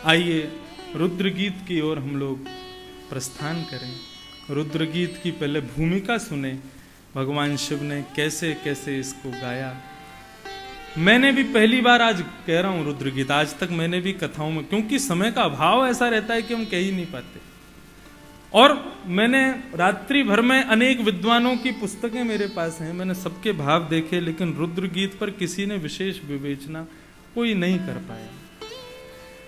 आइए रुद्रगीत की ओर हम लोग प्रस्थान करें। रुद्रगीत की पहले भूमिका सुने, भगवान शिव ने कैसे कैसे इसको गाया। मैंने भी पहली बार आज कह रहा हूं रुद्रगीत, आज तक मैंने भी कथाओं में, क्योंकि समय का अभाव ऐसा रहता है कि हम कह ही नहीं पाते। और मैंने रात्रि भर में अनेक विद्वानों की पुस्तकें मेरे पास हैं, मैंने सबके भाव देखे, लेकिन रुद्रगीत पर किसी ने विशेष विवेचना कोई नहीं कर पाया।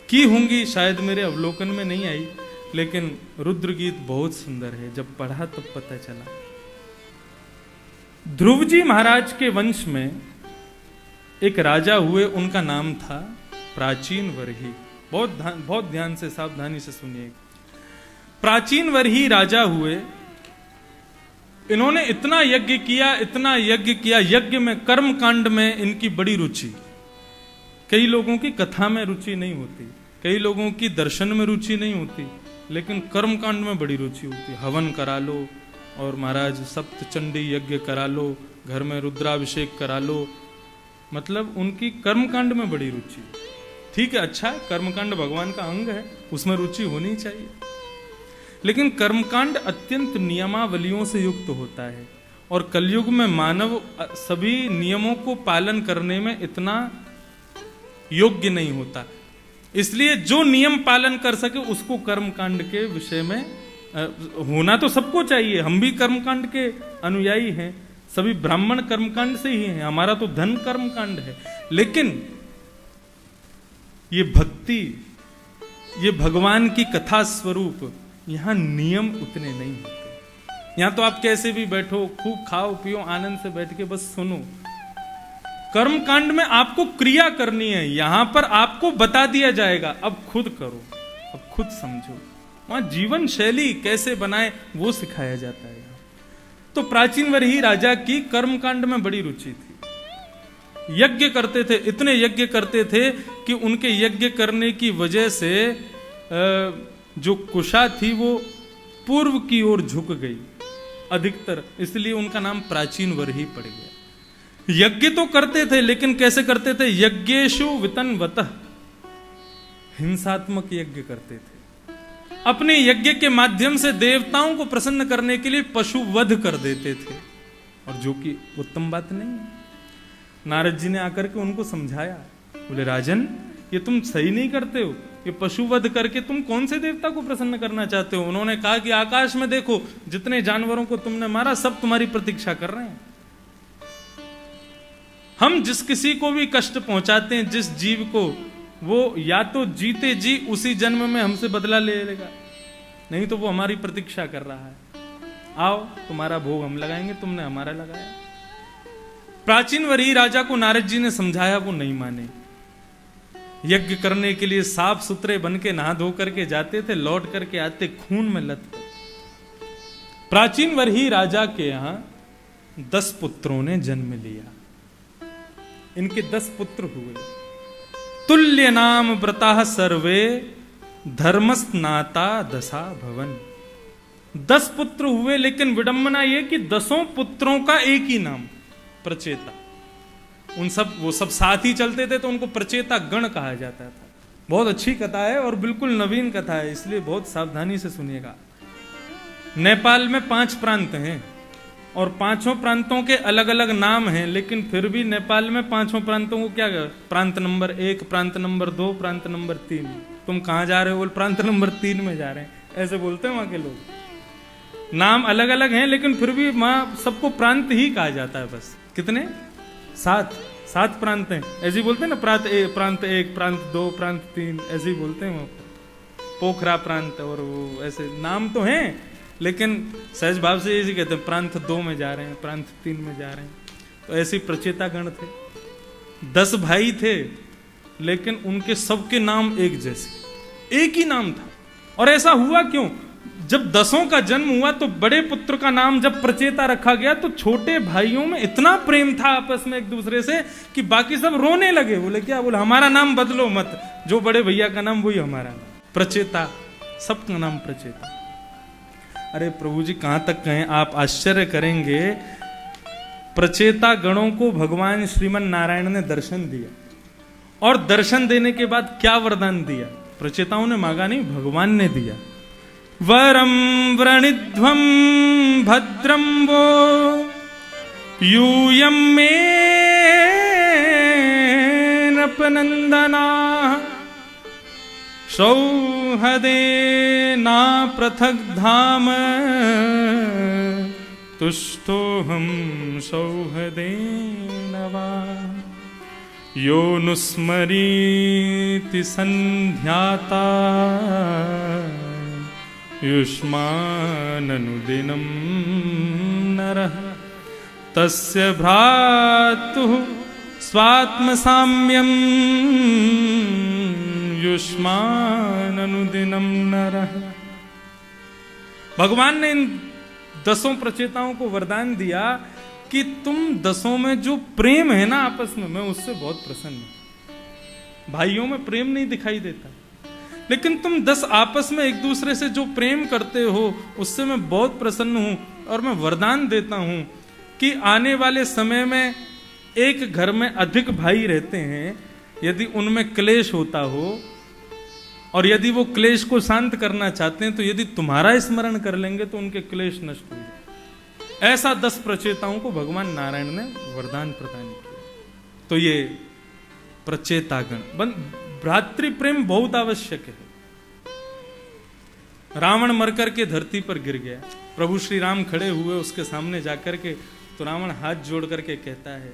की होंगी शायद मेरे अवलोकन में नहीं आई, लेकिन रुद्रगीत बहुत सुंदर है। जब पढ़ा तब पता चला। ध्रुव जी महाराज के वंश में एक राजा हुए, उनका नाम था प्राचीन वरही। बहुत ध्यान से सावधानी से सुनिए। प्राचीन वरही राजा हुए। इन्होंने इतना यज्ञ किया, इतना यज्ञ किया। यज्ञ में, कर्म कांड में इनकी बड़ी रुचि। कई लोगों की कथा में रुचि नहीं होती, कई लोगों की दर्शन में रुचि नहीं होती, लेकिन कर्म कांड में बड़ी रुचि होती। हवन करा लो और महाराज सप्तचंडी यज्ञ करा लो, घर में रुद्राभिषेक करा लो, मतलब उनकी कर्मकांड में बड़ी रुचि। ठीक है, अच्छा है, कर्मकांड भगवान का अंग है, उसमें रुचि होनी चाहिए, लेकिन कर्मकांड अत्यंत नियमावलियों से युक्त होता है। और कलयुग में मानव सभी नियमों को पालन करने में इतना योग्य नहीं होता, इसलिए जो नियम पालन कर सके उसको कर्मकांड के विषय में होना तो सबको चाहिए। हम भी कर्मकांड के अनुयायी हैं, सभी ब्राह्मण कर्मकांड से ही हैं, हमारा तो धन कर्मकांड है। लेकिन ये भक्ति, ये भगवान की कथा स्वरूप, यहां नियम उतने नहीं होते। यहां तो आप कैसे भी बैठो, खूब खाओ पियो, आनंद से बैठ के बस सुनो। कर्मकांड में आपको क्रिया करनी है, यहां पर आपको बता दिया जाएगा, अब खुद करो, अब खुद समझो। वहां जीवन शैली कैसे बनाए वो सिखाया जाता है। तो प्राचीन वरही राजा की कर्मकांड में बड़ी रुचि थी। यज्ञ करते थे, इतने यज्ञ करते थे कि उनके यज्ञ करने की वजह से जो कुशा थी वो पूर्व की ओर झुक गई अधिकतर, इसलिए उनका नाम प्राचीन वरही पड़ गया। यज्ञ तो करते थे, लेकिन कैसे करते थे? यज्ञेषु वितन्वतः, हिंसात्मक यज्ञ करते थे। अपने यज्ञ के माध्यम से देवताओं को प्रसन्न करने के लिए पशु वध कर देते थे, और जो कि उत्तम बात नहीं है। नारद जी ने आकर के उनको समझाया, बोले राजन ये तुम सही नहीं करते हो, ये पशु वध करके तुम कौन से देवता को प्रसन्न करना चाहते हो? उन्होंने कहा कि आकाश में देखो, जितने जानवरों को तुमने मारा सब तुम्हारी प्रतीक्षा कर रहे हैं। हम जिस किसी को भी कष्ट पहुंचाते हैं, जिस जीव को, वो या तो जीते जी उसी जन्म में हमसे बदला ले लेगा, नहीं तो वो हमारी प्रतीक्षा कर रहा है, आओ तुम्हारा भोग हम लगाएंगे, तुमने हमारा लगाया। प्राचीन वरही राजा को नारद जी ने समझाया, वो नहीं माने। यज्ञ करने के लिए साफ सुथरे बन के नहा धो करके जाते थे, लौट करके आते खून में लथपथ। प्राचीन वरही राजा के यहां 10 पुत्रों ने जन्म लिया। इनके 10 पुत्र हुए। तुल्य नाम व्रता सर्वे धर्मस्नाता दशा भवन। 10 पुत्र हुए, लेकिन विडंबना यह कि 10 पुत्रों का एक ही नाम, प्रचेता। वो सब साथ ही चलते थे, तो उनको प्रचेता गण कहा जाता था। बहुत अच्छी कथा है और बिल्कुल नवीन कथा है, इसलिए बहुत सावधानी से सुनिएगा। नेपाल में 5 प्रांत हैं और 5 प्रांतों के अलग अलग नाम हैं, लेकिन फिर भी नेपाल में 5 प्रांतों को क्या, प्रांत नंबर 1, प्रांत नंबर 2, प्रांत नंबर 3। तुम कहां जा रहे हो? बोल प्रांत नंबर 3 में जा रहे हैं, ऐसे बोलते हैं वहां के लोग। नाम अलग अलग हैं, लेकिन फिर भी वहां सबको प्रांत ही कहा जाता है। बस कितने? 7 प्रांत हैं, ऐसे ही बोलते हैं ना, प्रांत 1, प्रांत 2, प्रांत 3, ऐसे ही बोलते हैं। पोखरा प्रांत और वो ऐसे नाम तो हैं, लेकिन सहज भाव से ऐसे कहते हैं प्रांत 2 में जा रहे हैं, प्रांत 3 में जा रहे हैं। तो ऐसे प्रचेता गण थे। 10 भाई थे, लेकिन उनके सबके नाम एक जैसे, एक ही नाम था। और ऐसा हुआ क्यों? जब 10 का जन्म हुआ तो बड़े पुत्र का नाम जब प्रचेता रखा गया, तो छोटे भाइयों में इतना प्रेम था आपस में एक दूसरे से कि बाकी सब रोने लगे। बोले क्या? बोले हमारा नाम बदलो मत, जो बड़े भैया का नाम वही हमारा नाम, प्रचेता। सबका नाम प्रचेता। अरे प्रभु जी कहां तक कहें, आप आश्चर्य करेंगे। प्रचेता गणों को भगवान श्रीमन नारायण ने दर्शन दिया, और दर्शन देने के बाद क्या वरदान दिया? प्रचेताओं ने मांगा नहीं, भगवान ने दिया। वरम व्रणिध्वम भद्रम वो यूयम मेनपनंदना सौहदेना पृथक धाम तुष्टोऽहं सौहदेन वा यो नुस्मरीति सन्ध्याता युष्माननुदिनं नरः तस्य भ्रातुः स्वात्मसाम्यं युष्माननुदिनं नरः। भगवान ने इन 10 प्रचेताओं को वरदान दिया कि तुम 10 में जो प्रेम है ना आपस में, मैं उससे बहुत प्रसन्न हूं। भाइयों में प्रेम नहीं दिखाई देता, लेकिन तुम 10 आपस में एक दूसरे से जो प्रेम करते हो उससे मैं बहुत प्रसन्न हूं। और मैं वरदान देता हूं कि आने वाले समय में एक घर में अधिक भाई रहते हैं, यदि उनमें क्लेश होता हो और यदि वो क्लेश को शांत करना चाहते हैं, तो यदि तुम्हारा स्मरण कर लेंगे तो उनके क्लेश नष्ट हो जाए। ऐसा 10 प्रचेताओं को भगवान नारायण ने वरदान प्रदान किया। तो ये प्रचेतागण, भ्रातृ प्रेम बहुत आवश्यक है। रावण मरकर के धरती पर गिर गया, प्रभु श्री राम खड़े हुए उसके सामने जाकर के, तो रावण हाथ जोड़ करके कहता है,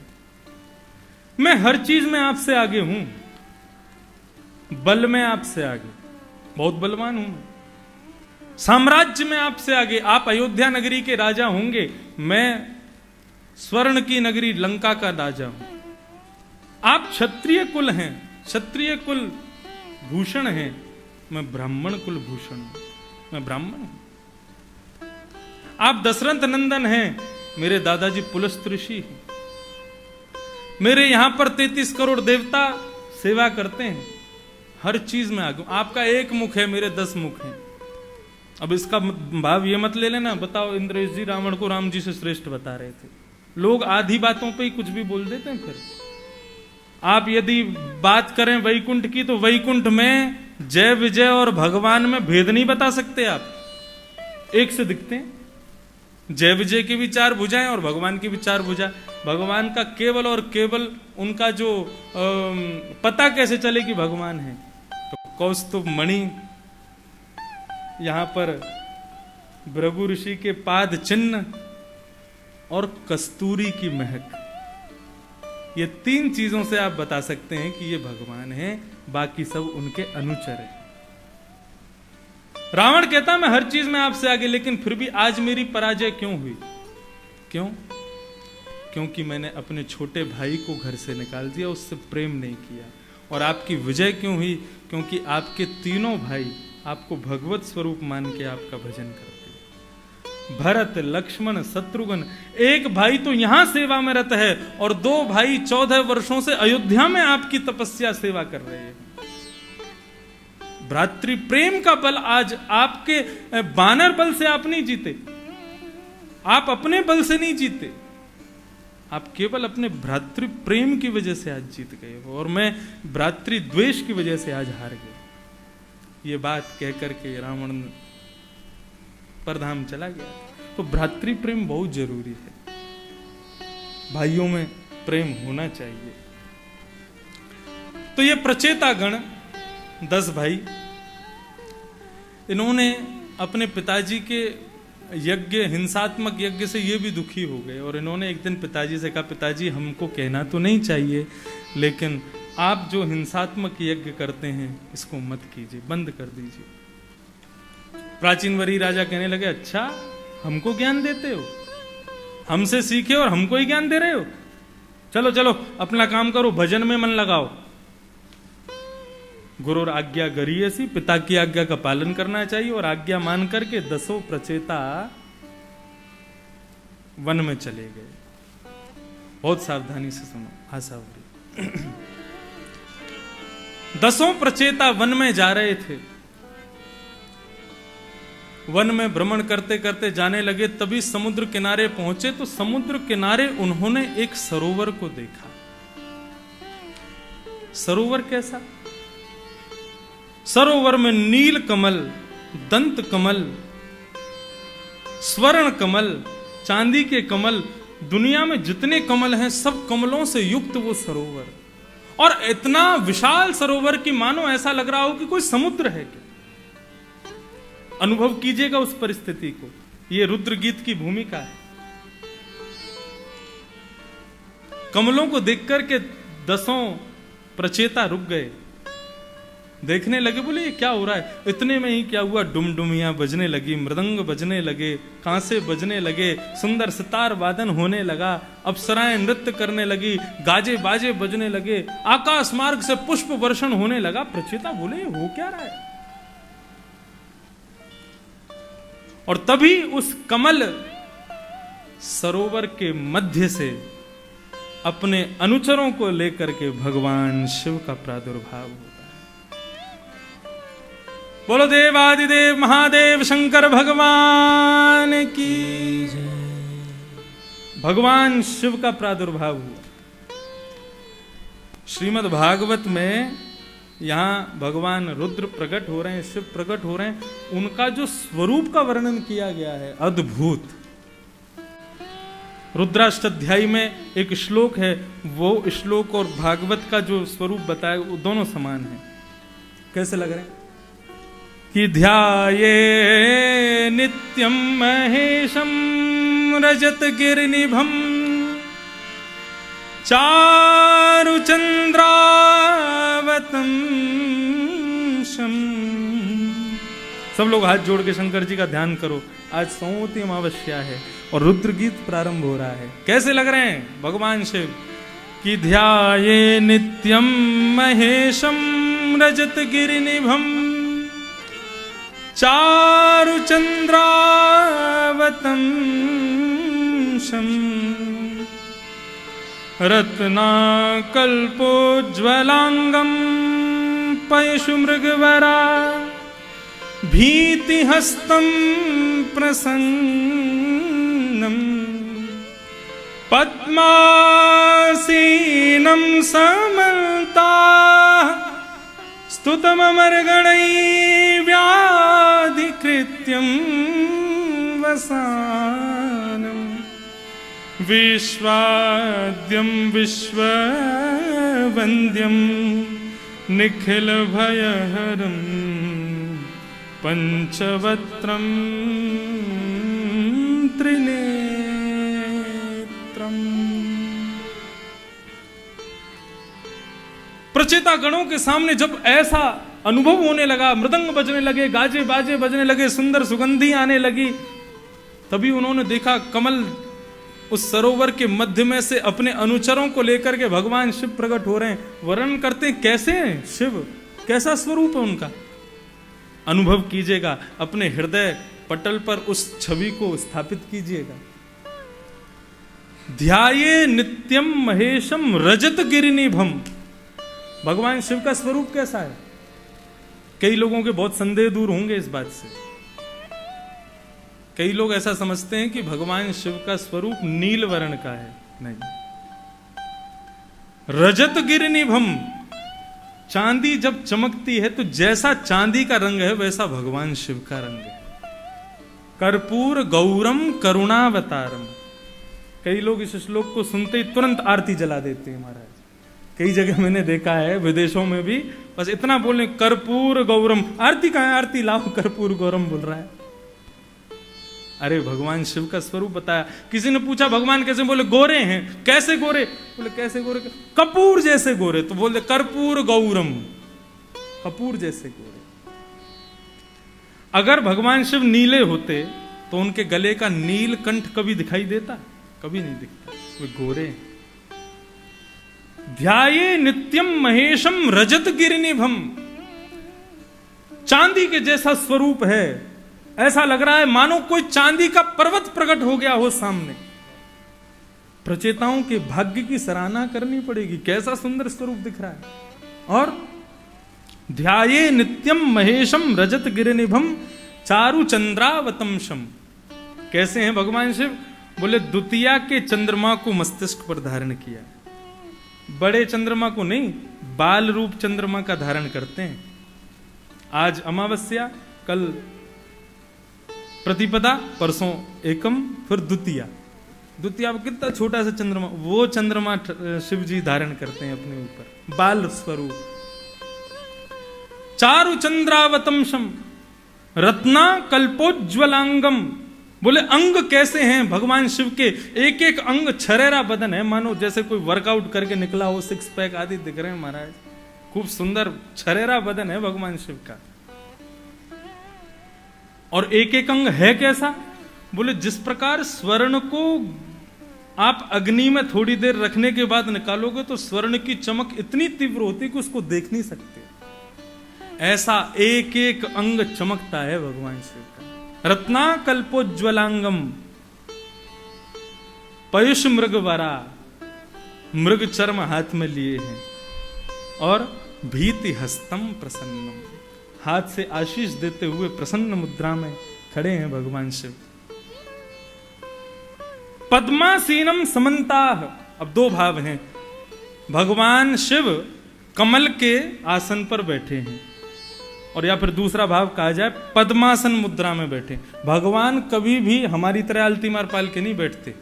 मैं हर चीज में आपसे आगे हूं, बल में आपसे आगे, बहुत बलवान हूं, साम्राज्य में आपसे आगे। आप अयोध्या नगरी के राजा होंगे, मैं स्वर्ण की नगरी लंका का राजा हूं। आप क्षत्रिय कुल हैं, क्षत्रिय कुल भूषण हैं, मैं ब्राह्मण कुल भूषण हूं, मैं ब्राह्मण हूं। आप दशरथ नंदन हैं, मेरे दादाजी पुलस्त्य ऋषि हैं। मेरे यहां पर 33 करोड़ देवता सेवा करते हैं, हर चीज में आगे। आपका एक मुख है, मेरे 10 मुख हैं। अब इसका भाव ये मत ले लेना, बताओ इंद्रेश जी रावण को राम जी से श्रेष्ठ बता रहे थे। लोग आधी बातों पे ही कुछ भी बोल देते हैं। फिर आप यदि बात करें वैकुंठ की, तो वैकुंठ में जय विजय और भगवान में भेद नहीं बता सकते आप, एक से दिखते हैं। जय विजय की भी 4 भुजाएं और भगवान की भी 4 भुजा। भगवान का केवल और केवल उनका जो पता कैसे चले कि भगवान है, तो कौस्तुभ मणि, यहां पर भृगु ऋषि के पाद चिन्ह और कस्तूरी की महक, ये 3 चीजों से आप बता सकते हैं कि ये भगवान है, बाकी सब उनके अनुचर है। रावण कहता मैं हर चीज में आपसे आगे, लेकिन फिर भी आज मेरी पराजय क्यों हुई? क्यों? क्योंकि मैंने अपने छोटे भाई को घर से निकाल दिया, उससे प्रेम नहीं किया। और आपकी विजय क्यों हुई? क्योंकि आपके तीनों भाई आपको भगवत स्वरूप मान के आपका भजन करते हैं। भरत, लक्ष्मण, शत्रुघ्न, एक भाई तो यहां सेवा में रत है और 2 भाई 14 वर्षों से अयोध्या में आपकी तपस्या सेवा कर रहे हैं। भ्रातृ प्रेम का बल आज आपके बानर बल से आप नहीं जीते, आप अपने बल से नहीं जीते, आप केवल अपने भ्रातृ प्रेम की वजह से आज जीत गए हो। और मैं भ्रातृ द्वेष की वजह से आज हार गया। ये बात कह करके रावण परधाम चला गया। तो भ्रातृ प्रेम बहुत जरूरी है, भाइयों में प्रेम होना चाहिए। तो ये प्रचेतागण 10 भाई, इन्होंने अपने पिताजी के यज्ञ, हिंसात्मक यज्ञ से ये भी दुखी हो गए और इन्होंने एक दिन पिताजी से कहा, पिताजी हमको कहना तो नहीं चाहिए, लेकिन आप जो हिंसात्मक यज्ञ करते हैं इसको मत कीजिए, बंद कर दीजिए। प्राचीन वरी राजा कहने लगे, अच्छा हमको ज्ञान देते हो, हमसे सीखे और हमको ही ज्ञान दे रहे हो, चलो चलो अपना काम करो, भजन में मन लगाओ। गुरु आज्ञा गरीयसी, पिता की आज्ञा का पालन करना चाहिए। और आज्ञा मान करके 10 प्रचेता वन में चले गए। बहुत सावधानी से सुनो, आसावरी। 10 प्रचेता वन में जा रहे थे। वन में भ्रमण करते करते जाने लगे, तभी समुद्र किनारे पहुंचे तो समुद्र किनारे उन्होंने एक सरोवर को देखा। सरोवर कैसा? सरोवर में नील कमल, दंत कमल, स्वर्ण कमल, चांदी के कमल, दुनिया में जितने कमल हैं सब कमलों से युक्त वो सरोवर, और इतना विशाल सरोवर कि मानो ऐसा लग रहा हो कि कोई समुद्र है क्या। अनुभव कीजिएगा उस परिस्थिति को। ये रुद्र गीत की भूमिका है। कमलों को देखकर के 10 प्रचेता रुक गए, देखने लगे, बोले ये क्या हो रहा है। इतने में ही क्या हुआ, डुमडुमियां बजने लगी, मृदंग बजने लगे, कांसे बजने लगे, सुंदर सितार वादन होने लगा, अप्सराएं नृत्य करने लगी, गाजे बाजे बजने लगे, आकाश मार्ग से पुष्प वर्षण होने लगा। प्रचेता बोले ये हो क्या रहा है। और तभी उस कमल सरोवर के मध्य से अपने अनुचरों को लेकर के भगवान शिव का प्रादुर्भाव होता है। बोलो देवादिदेव महादेव शंकर भगवान की जय। भगवान शिव का प्रादुर्भाव हुआ। श्रीमद् भागवत में यहां भगवान रुद्र प्रकट हो रहे हैं, शिव प्रकट हो रहे हैं, उनका जो स्वरूप का वर्णन किया गया है अद्भुत। रुद्राष्टाध्यायी में एक श्लोक है, वो श्लोक और भागवत का जो स्वरूप बताया वो दोनों समान है। कैसे लग रहे हैं कि ध्याये नित्यम महेशम रजत गिरनिभम चारु चंद्रावतम शम। सब लोग हाथ जोड़ के शंकर जी का ध्यान करो। आज सोमवती अमावस्या है और रुद्र गीत प्रारंभ हो रहा है। कैसे लग रहे हैं भगवान शिव कि ध्याये नित्यम महेशम रजत गिरिनिभम चारु चंद्रावतम शम रत्नाकल्पोज्ज्वलांगम पयशु मृगवरा भीतिहस्तं प्रसन्नं पद्मासीनं समन्ताः स्तुतममर्गणैः व्याधिकृत्यं वसानं विश्वाद्यं विश्ववन्द्यं निखिलभयहरं पंचवक्त्रं त्रिनेत्रम्। प्रचेता गणों के सामने जब ऐसा अनुभव होने लगा, मृदंग बजने लगे, गाजे बाजे बजने लगे, सुंदर सुगंधी आने लगी, तभी उन्होंने देखा कमल उस सरोवर के मध्य में से अपने अनुचरों को लेकर के भगवान शिव प्रकट हो रहे हैं। वर्णन करते हैं कैसे हैं शिव, कैसा स्वरूप है उनका। अनुभव कीजिएगा, अपने हृदय पटल पर उस छवि को स्थापित कीजिएगा। ध्याये नित्यम महेशम रजत गिरिनिभम। भगवान शिव का स्वरूप कैसा है। कई लोगों के बहुत संदेह दूर होंगे इस बात से। कई लोग ऐसा समझते हैं कि भगवान शिव का स्वरूप नील वर्ण का है। नहीं, रजत गिरिनिभम, चांदी जब चमकती है तो जैसा चांदी का रंग है वैसा भगवान शिव का रंग है। कर्पूर गौरम करुणावतारम। कई लोग इस श्लोक को सुनते ही तुरंत आरती जला देते हैं महाराज। कई जगह मैंने देखा है, विदेशों में भी बस इतना बोले कर्पूर गौरम। आरती कहाँ है, आरती लाओ, कर्पूर गौरम बोल रहा है। अरे भगवान शिव का स्वरूप बताया। किसी ने पूछा भगवान कैसे, बोले गोरे हैं। कैसे गोरे, बोले कैसे गोरे, कपूर जैसे गोरे। तो बोले कर्पूर गौरम, कपूर जैसे गोरे। अगर भगवान शिव नीले होते तो उनके गले का नील कंठ कभी दिखाई देता? कभी नहीं दिखता। वे गोरे हैं। ध्याये नित्यम महेशम रजत गिरिनिभम। चांदी के जैसा स्वरूप है। ऐसा लग रहा है मानो कोई चांदी का पर्वत प्रकट हो गया हो सामने। प्रचेताओं के भाग्य की सराहना करनी पड़ेगी, कैसा सुंदर स्वरूप दिख रहा है। और ध्याये नित्यम महेशम रजत गिरिनिभम चारु चंद्रावतंशम। कैसे हैं भगवान शिव, बोले द्वितीया के चंद्रमा को मस्तिष्क पर धारण किया। बड़े चंद्रमा को नहीं, बाल रूप चंद्रमा का धारण करते हैं। आज अमावस्या, कल प्रतिपदा, परसों एकम, फिर द्वितीया। द्वितीया कितना छोटा सा चंद्रमा, वो चंद्रमा शिव जी धारण करते हैं अपने ऊपर, बाल स्वरूप। चारु चंद्रावतंशम रत्ना कल्पोज्वलांगम। बोले अंग कैसे हैं भगवान शिव के, एक एक अंग छरेरा बदन है, मानो जैसे कोई वर्कआउट करके निकला हो, सिक्स पैक आदि दिख रहे हैं महाराज। खूब सुंदर छरेरा बदन है भगवान शिव का। और एक एक अंग है कैसा, बोले जिस प्रकार स्वर्ण को आप अग्नि में थोड़ी देर रखने के बाद निकालोगे तो स्वर्ण की चमक इतनी तीव्र होती कि उसको देख नहीं सकते, ऐसा एक एक अंग चमकता है भगवान शिव का। रत्ना कल्पोज्वलांगम पयुष मृग वरा, मृग चर्म हाथ में लिए हैं, और भीति हस्तम प्रसन्नम, हाथ से आशीष देते हुए प्रसन्न मुद्रा में खड़े हैं भगवान शिव। पद्मासीनम समन्ताह, अब दो भाव हैं, भगवान शिव कमल के आसन पर बैठे हैं, और या फिर दूसरा भाव कहा जाए पद्मासन मुद्रा में बैठे। भगवान कभी भी हमारी तरह आलती मार पाल के नहीं बैठते।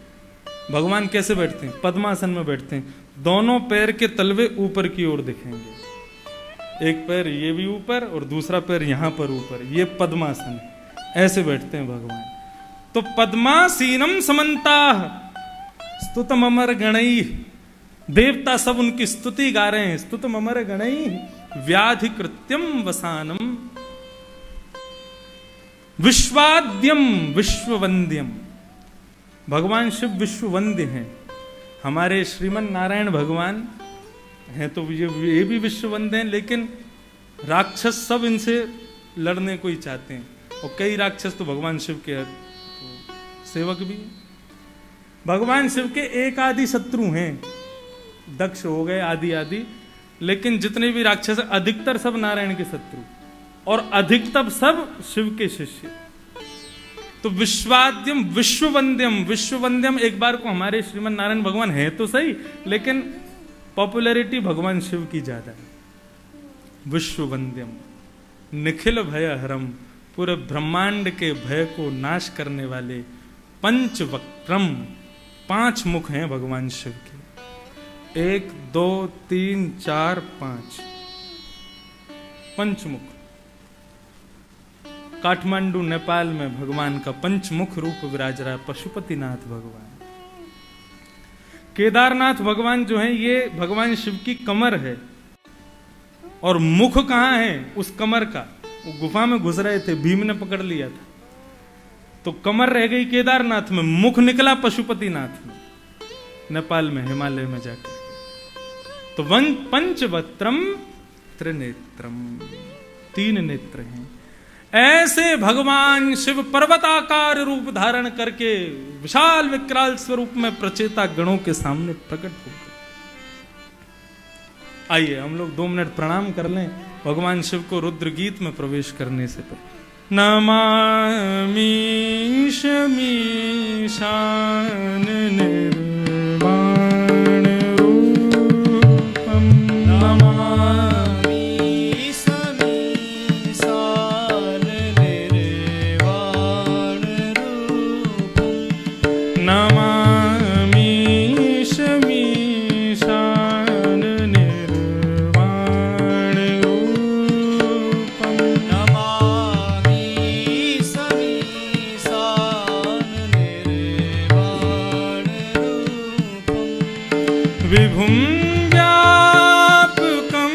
भगवान कैसे बैठते हैं, पद्मासन में बैठते हैं, दोनों पैर के तलवे ऊपर की ओर दिखेंगे, एक पैर ये भी ऊपर और दूसरा पैर यहां पर ऊपर, ये पद्मासन, ऐसे बैठते हैं भगवान। तो पद्मासीनम समन्ताह स्तुतम अमर गणई, देवता सब उनकी स्तुति गा रहे हैं, स्तुतम अमर गणई व्याधि कृत्यम वसानम विश्वाद्यम विश्ववंद्यम। भगवान शिव विश्ववंद्य हैं, हमारे श्रीमन नारायण भगवान हैं तो ये भी विश्ववंद्य हैं, लेकिन राक्षस सब इनसे लड़ने को ही चाहते हैं, और कई राक्षस तो भगवान शिव के सेवक भी हैं। भगवान शिव के एक आदि शत्रु हैं, दक्ष हो गए आदि आदि, लेकिन जितने भी राक्षस अधिकतर सब नारायण के शत्रु, और अधिकतर सब शिव के शिष्य। तो विश्वाद्यम विश्ववंद्यम, विश्ववंद्यम एक बार को हमारे श्रीमन नारायण भगवान है तो सही, लेकिन पॉपुलैरिटी भगवान शिव की ज्यादा है। विश्ववंद्यम निखिल भय हरम, पूरे ब्रह्मांड के भय को नाश करने वाले, पंचवक्त्रम, 5 मुख हैं भगवान शिव के, 1 2 3 4 5 पंचमुख। काठमांडू नेपाल में भगवान का पंचमुख रूप विराज रहा है, पशुपतिनाथ भगवान। केदारनाथ भगवान जो है ये भगवान शिव की कमर है, और मुख कहां है उस कमर का, वो गुफा में घुस रहे थे, भीम ने पकड़ लिया था, तो कमर रह गई केदारनाथ में, मुख निकला पशुपतिनाथ में, नेपाल में हिमालय में जाकर। तो पंचवक्त्रम त्रिनेत्रम, 3 नेत्र हैं। ऐसे भगवान शिव पर्वताकार रूप धारण करके विशाल विकराल स्वरूप में प्रचेता गणों के सामने प्रकट हो गए। आइए हम लोग 2 मिनट प्रणाम कर लें भगवान शिव को रुद्र गीत में प्रवेश करने से पहले। नमामि शमीशान निर्वाण रूपम, नमामि शमीशान निर्वाण रूपम, नमामि शमीशान निर्वाण रूपम, नमामि शमीशान निर्वाण रूपम, विभुं व्यापकं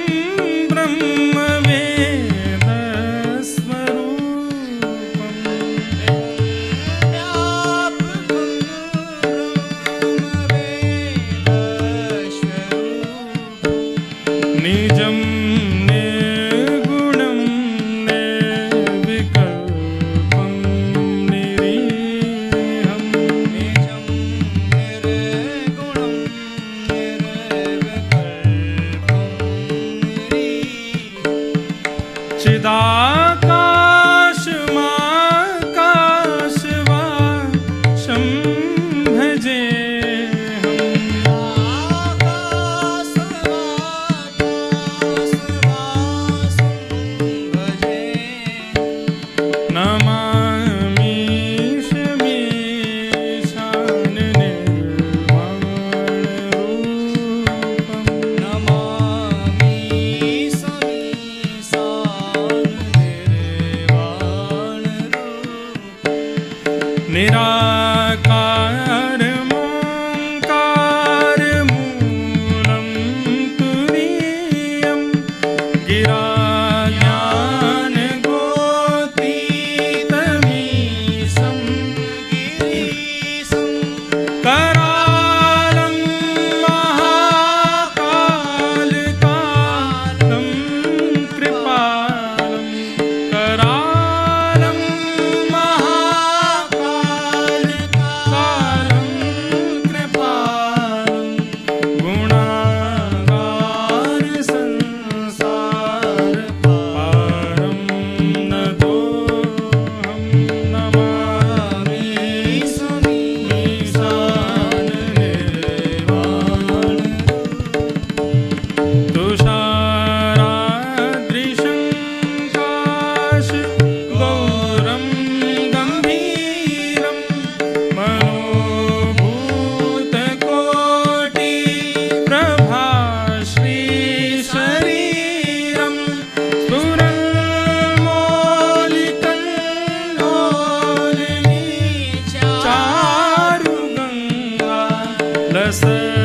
ब्रह्मवेदस्वरूपं, निजं निर्गुणं निर्विकल्पं निरीहं, निजं निर्गुणं निर्विकल्पं चिदाकाशमाकाशवासं भजेऽहम्,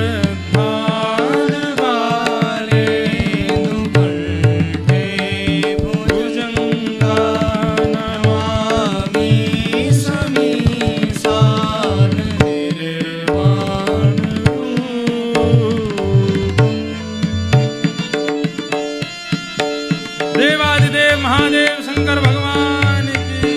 ध्यान वाले दुकंठे भुजंगा नमामि समीसान निर्वाण देवादिदेव महादेव शंकर भगवान की।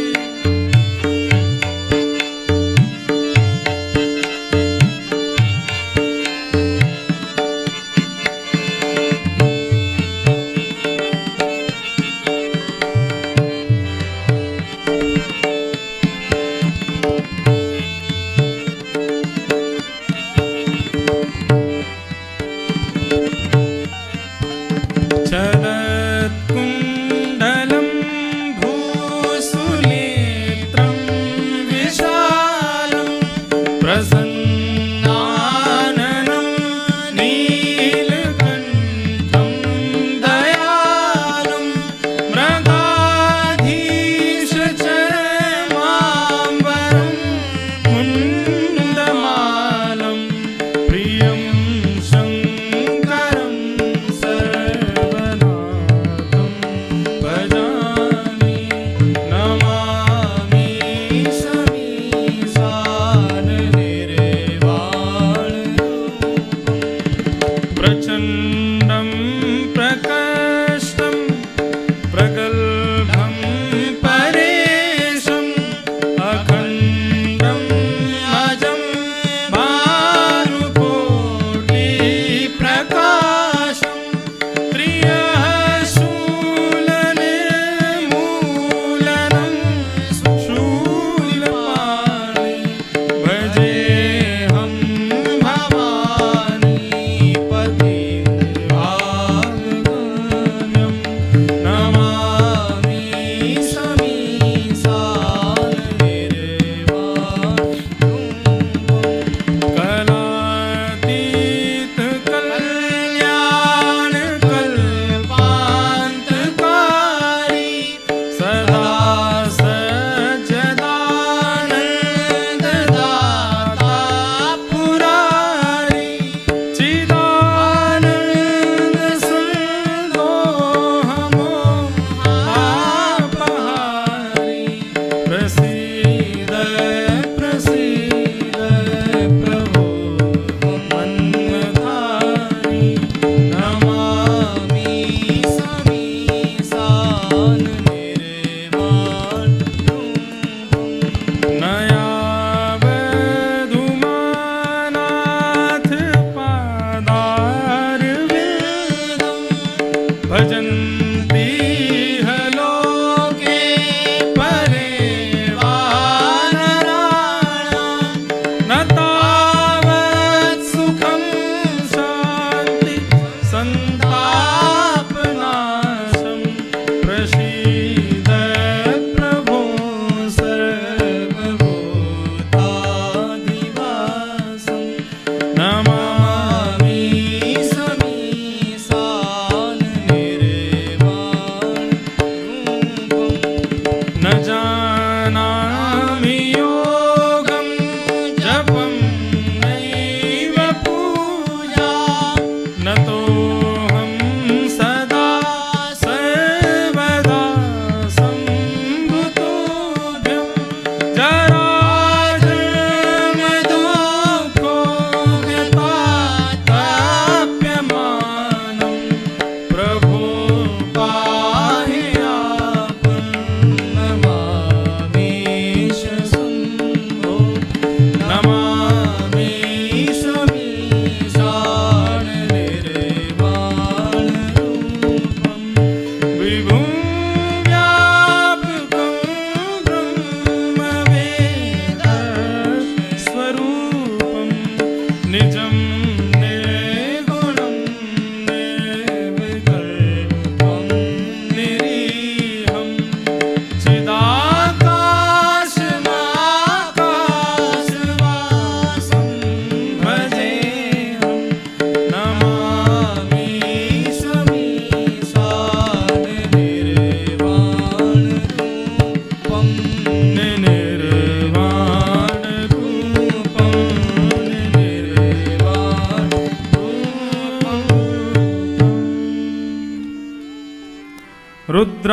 रुद्राष्टकमिदं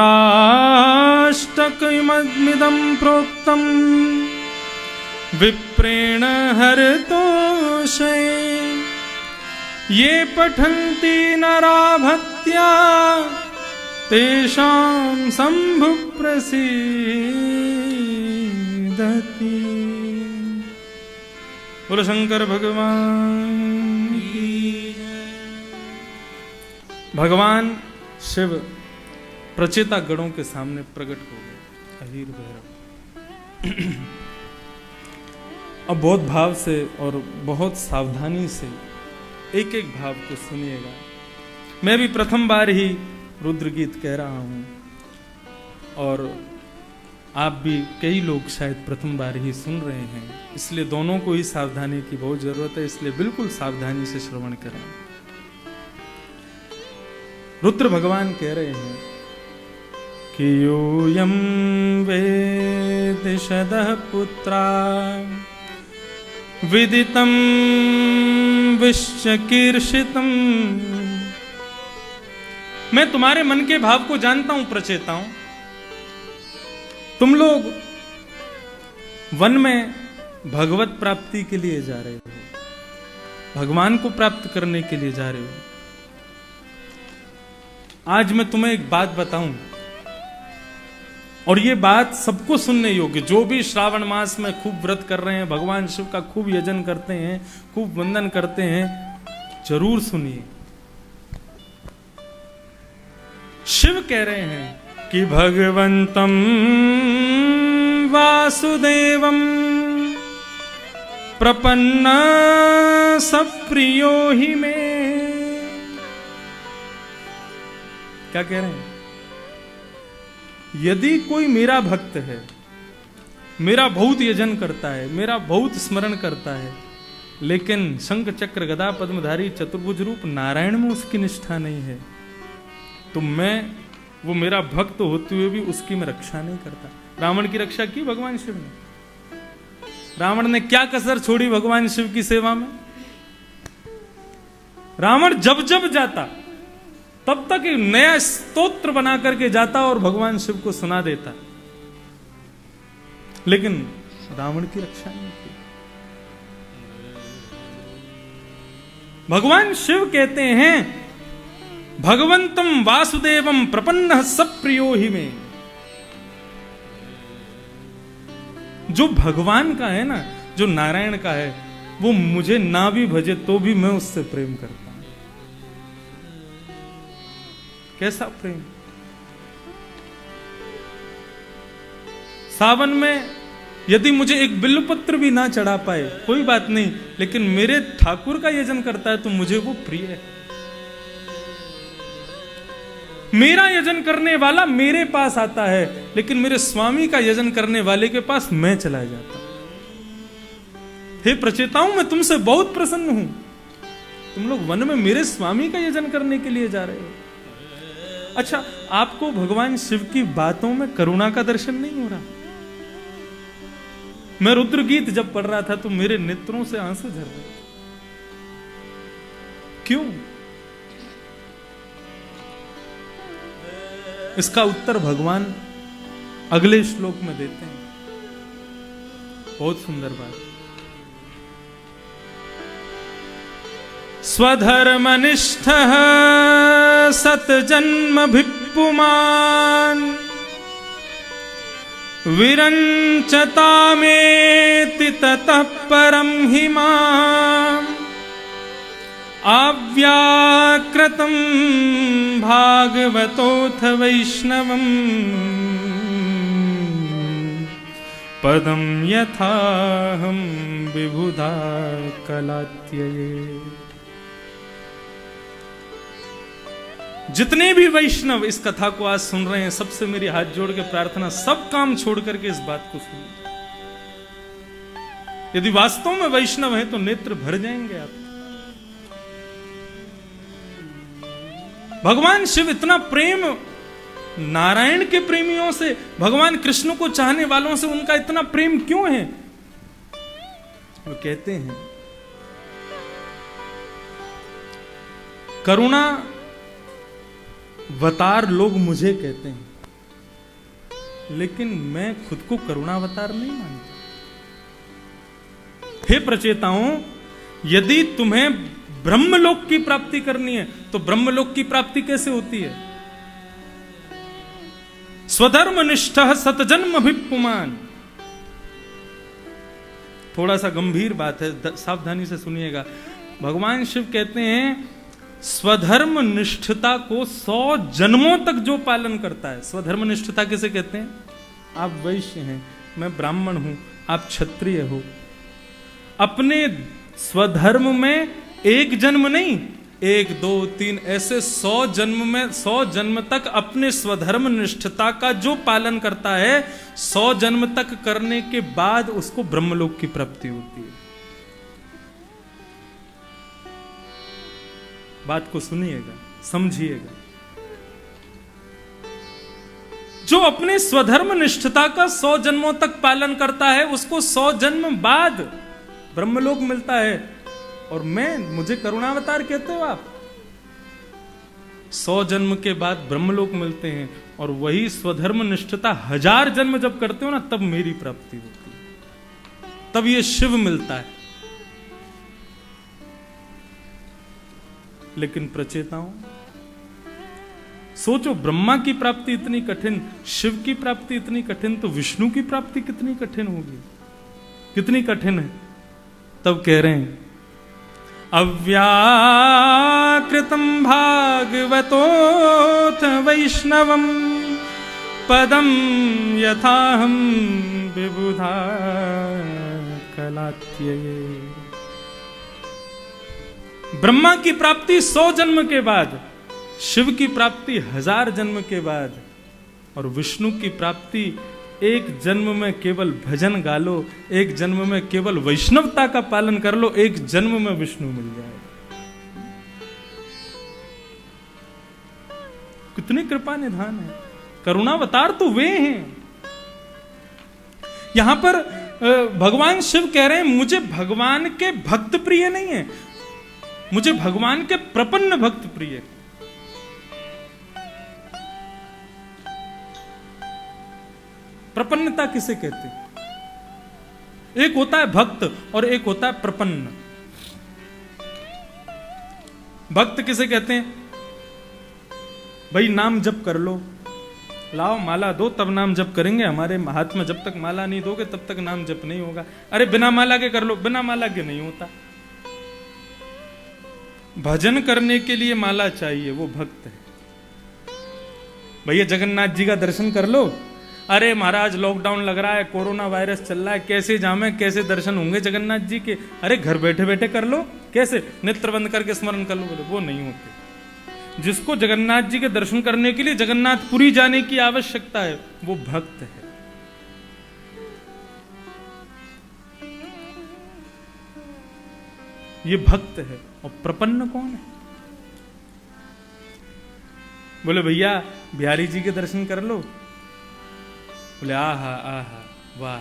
प्रोक्तम् विप्रेण हरतोषे ये पठन्ति नरा भक्त्या तेषां शम्भु प्रसीदति। बोलो शंकर भगवान। भगवान शिव प्रचेता गणों के सामने प्रकट हो गए, अहीर भैरव। अब बहुत भाव से और बहुत सावधानी से एक एक भाव को सुनिएगा। मैं भी प्रथम बार ही रुद्र गीत कह रहा हूं और आप भी कई लोग शायद प्रथम बार ही सुन रहे हैं, इसलिए दोनों को ही सावधानी की बहुत जरूरत है, इसलिए बिल्कुल सावधानी से श्रवण करें। रुद्र भगवान कह रहे हैं कि यूयं वेदिषदः पुत्रा विदितं विश्चकीर्षितं। मैं तुम्हारे मन के भाव को जानता हूं प्रचेता हूं। तुम लोग वन में भगवत प्राप्ति के लिए जा रहे हो, भगवान को प्राप्त करने के लिए जा रहे हो। आज मैं तुम्हें एक बात बताऊं और ये बात सबको सुनने योग्य, जो भी श्रावण मास में खूब व्रत कर रहे हैं, भगवान शिव का खूब यजन करते हैं, खूब वंदन करते हैं, जरूर सुनिए। शिव कह रहे हैं कि भगवंतम वासुदेवम प्रपन्न सप्रियो ही में। क्या कह रहे हैं? यदि कोई मेरा भक्त है, मेरा बहुत यजन करता है, मेरा बहुत स्मरण करता है, लेकिन शंख चक्र गदा पद्मधारी चतुर्भुज रूप नारायण में उसकी निष्ठा नहीं है, तो मैं वो मेरा भक्त होते हुए भी उसकी मैं रक्षा नहीं करता। रावण की रक्षा की भगवान शिव ने। रावण ने क्या कसर छोड़ी भगवान शिव की सेवा में? रावण जब जब जाता तब तक एक नया स्तोत्र बना करके जाता और भगवान शिव को सुना देता, लेकिन रावण की रक्षा नहीं की। भगवान शिव कहते हैं भगवंतम वासुदेवम प्रपन्न सप्रियो ही में। जो भगवान का है ना, जो नारायण का है, वो मुझे ना भी भजे तो भी मैं उससे प्रेम करता हूं। कैसा प्रेम? सावन में यदि मुझे एक बिल्वपत्र भी ना चढ़ा पाए कोई बात नहीं, लेकिन मेरे ठाकुर का यजन करता है तो मुझे वो प्रिय है। मेरा यजन करने वाला मेरे पास आता है, लेकिन मेरे स्वामी का यजन करने वाले के पास मैं चला जाता हूं। हे प्रचेताओं, मैं तुमसे बहुत प्रसन्न हूं। तुम लोग वन में मेरे स्वामी का यजन करने के लिए जा रहे हो। अच्छा, आपको भगवान शिव की बातों में करुणा का दर्शन नहीं हो रहा? मैं रुद्र गीत जब पढ़ रहा था तो मेरे नेत्रों से आंसू झर रहे। क्यों? इसका उत्तर भगवान अगले श्लोक में देते हैं। बहुत सुंदर बात। स्वधर्मनिष्ठः सतजन्मभिप्पुमान् विरञ्चतामेति ततः परं हि माम् आव्याकृतं भागवतोऽथ वैष्णवम् पदं यथाहं विबुधा कलात्यये। जितने भी वैष्णव इस कथा को आज सुन रहे हैं, सबसे मेरी हाथ जोड़ के प्रार्थना, सब काम छोड़ करके इस बात को सुनो। यदि वास्तव में वैष्णव है तो नेत्र भर जाएंगे आप। भगवान शिव इतना प्रेम नारायण के प्रेमियों से, भगवान कृष्ण को चाहने वालों से उनका इतना प्रेम क्यों है? वो कहते हैं करुणा अवतार लोग मुझे कहते हैं, लेकिन मैं खुद को करुणावतार नहीं मानता। हे प्रचेताओं, यदि तुम्हें ब्रह्मलोक की प्राप्ति करनी है तो ब्रह्मलोक की प्राप्ति कैसे होती है? स्वधर्मनिष्ठ सतजन्म अभिपुमान। थोड़ा सा गंभीर बात है, सावधानी से सुनिएगा। भगवान शिव कहते हैं स्वधर्म निष्ठता को 100 जन्मों तक जो पालन करता है। स्वधर्म निष्ठता किसे कहते हैं? आप वैश्य हैं, मैं ब्राह्मण हूं, आप क्षत्रिय हो। अपने स्वधर्म में एक जन्म नहीं, 1 2 3 ऐसे 100 जन्म में 100 जन्म तक अपने स्वधर्म निष्ठता का जो पालन करता है, 100 जन्म तक करने के बाद उसको ब्रह्मलोक की प्राप्ति होती है। बात को सुनिएगा, समझिएगा। जो अपने स्वधर्म निष्ठता का 100 जन्मों तक पालन करता है, उसको 100 जन्म बाद ब्रह्मलोक मिलता है। और मुझे करुणावतार कहते हो आप? 100 जन्म के बाद ब्रह्मलोक मिलते हैं, और वही स्वधर्म निष्ठता 1000 जन्म जब करते हो ना, तब मेरी प्राप्ति होती है, तब ये शिव मिलता है। लेकिन प्रचेताओं, सोचो, ब्रह्मा की प्राप्ति इतनी कठिन, शिव की प्राप्ति इतनी कठिन, तो विष्णु की प्राप्ति कितनी कठिन होगी? कितनी कठिन है? तब कह रहे हैं अव्याकृतं भागवतोऽथ वैष्णवं पदं यथाहं विबुधा कलात्यये। ब्रह्मा की प्राप्ति 100 जन्म के बाद, शिव की प्राप्ति 1000 जन्म के बाद, और विष्णु की प्राप्ति 1 जन्म में केवल भजन गा लो, 1 जन्म में केवल वैष्णवता का पालन कर लो, 1 जन्म में विष्णु मिल जाए। कितनी कृपा निधान है। करुणावतार तो वे हैं। यहां पर भगवान शिव कह रहे हैं मुझे भगवान के भक्त प्रिय नहीं है, मुझे भगवान के प्रपन्न भक्त प्रिय। प्रपन्नता किसे कहते हैं? एक होता है भक्त और एक होता है प्रपन्न। भक्त किसे कहते हैं? भाई नाम जप कर लो, लाओ माला दो तब नाम जप करेंगे। हमारे हाथ में जब तक माला नहीं दोगे तब तक नाम जप नहीं होगा। अरे बिना माला के कर लो, बिना माला के नहीं होता। भजन करने के लिए माला चाहिए, वो भक्त है। भैया जगन्नाथ जी का दर्शन कर लो। अरे महाराज लॉकडाउन लग रहा है, कोरोना वायरस चल रहा है, कैसे जामे, कैसे दर्शन होंगे जगन्नाथ जी के? अरे घर बैठे बैठे कर लो। कैसे? नेत्र बंद करके स्मरण कर लो। बोले वो नहीं होते। जिसको जगन्नाथ जी के दर्शन करने के लिए जगन्नाथपुरी जाने की आवश्यकता है, वो भक्त है। ये भक्त है। और प्रपन्न कौन है? बोले भैया बिहारी जी के दर्शन कर लो। बोले आहा आहा वाह,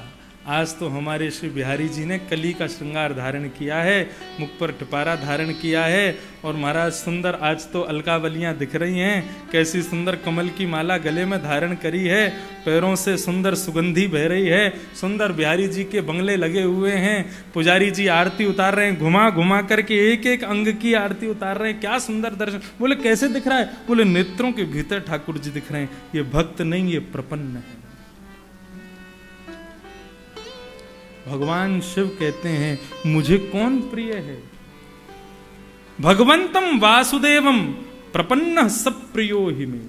आज तो हमारे श्री बिहारी जी ने कली का श्रृंगार धारण किया है, मुख पर टिपारा धारण किया है, और महाराज सुंदर आज तो अलकावलियां दिख रही हैं। कैसी सुंदर कमल की माला गले में धारण करी है, पैरों से सुंदर सुगंधी बह रही है, सुंदर बिहारी जी के बंगले लगे हुए हैं, पुजारी जी आरती उतार रहे हैं, घुमा घुमा करके एक एक अंग की आरती उतार रहे हैं। क्या सुंदर दर्शन। बोले कैसे दिख रहा है? बोले नेत्रों के भीतर ठाकुर जी दिख रहे हैं। ये भक्त नहीं, ये प्रपन्न है। भगवान शिव कहते हैं मुझे कौन प्रिय है? भगवंतम वासुदेवम प्रपन्न सब प्रियो ही में।